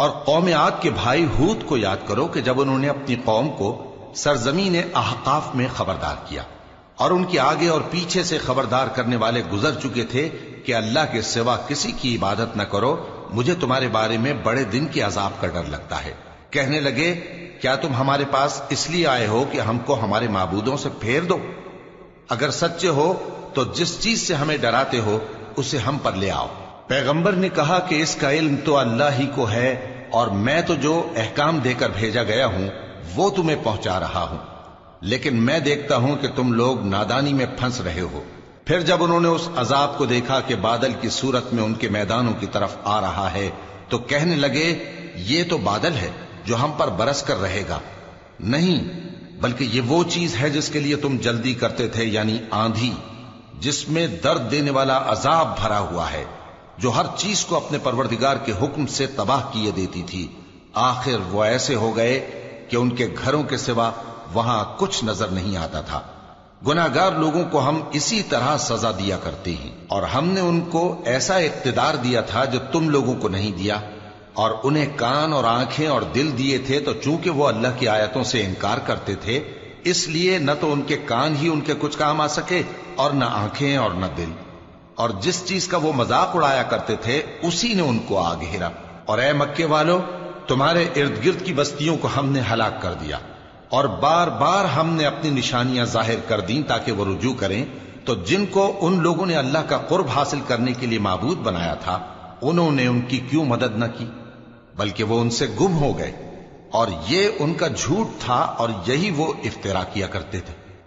اور قوم عاد کے بھائی ہود کو یاد کرو کہ جب انہوں نے اپنی قوم کو سرزمین احقاف میں خبردار کیا اور ان کے آگے اور پیچھے سے خبردار کرنے والے گزر چکے تھے کہ اللہ کے سوا کسی کی عبادت نہ کرو، مجھے تمہارے بارے میں بڑے دن کے عذاب کا ڈر لگتا ہے۔ کہنے لگے کیا تم ہمارے پاس اس لیے آئے ہو کہ ہم کو ہمارے معبودوں سے پھیر دو؟ اگر سچے ہو تو جس چیز سے ہمیں ڈراتے ہو اسے ہم پر لے آؤ۔ پیغمبر نے کہا کہ اس کا علم تو اللہ ہی کو ہے، اور میں تو جو احکام دے کر بھیجا گیا ہوں وہ تمہیں پہنچا رہا ہوں، لیکن میں دیکھتا ہوں کہ تم لوگ نادانی میں پھنس رہے ہو۔ پھر جب انہوں نے اس عذاب کو دیکھا کہ بادل کی صورت میں ان کے میدانوں کی طرف آ رہا ہے تو کہنے لگے یہ تو بادل ہے جو ہم پر برس کر رہے گا، نہیں بلکہ یہ وہ چیز ہے جس کے لیے تم جلدی کرتے تھے، یعنی آندھی جس میں درد دینے والا عذاب بھرا ہوا ہے، جو ہر چیز کو اپنے پروردگار کے حکم سے تباہ کیے دیتی تھی۔ آخر وہ ایسے ہو گئے کہ ان کے گھروں کے سوا وہاں کچھ نظر نہیں آتا تھا۔ گناہگار لوگوں کو ہم اسی طرح سزا دیا کرتے ہیں، اور ہم نے ان کو ایسا اقتدار دیا تھا جو تم لوگوں کو نہیں دیا، اور انہیں کان اور آنکھیں اور دل دیے تھے، تو چونکہ وہ اللہ کی آیتوں سے انکار کرتے تھے اس لیے نہ تو ان کے کان ہی ان کے کچھ کام آ سکے اور نہ آنکھیں اور نہ دل، اور جس چیز کا وہ مذاق اڑایا کرتے تھے اسی نے ان کو آ گھیرا۔ اور اے مکے والو، تمہارے ارد گرد کی بستیوں کو ہم نے ہلاک کر دیا، اور بار بار ہم نے اپنی نشانیاں ظاہر کر دیں تاکہ وہ رجوع کریں، تو جن کو ان لوگوں نے اللہ کا قرب حاصل کرنے کے لیے معبود بنایا تھا انہوں نے ان کی کیوں مدد نہ کی، بلکہ وہ ان سے گم ہو گئے، اور یہ ان کا جھوٹ تھا اور یہی وہ افترا کیا کرتے تھے۔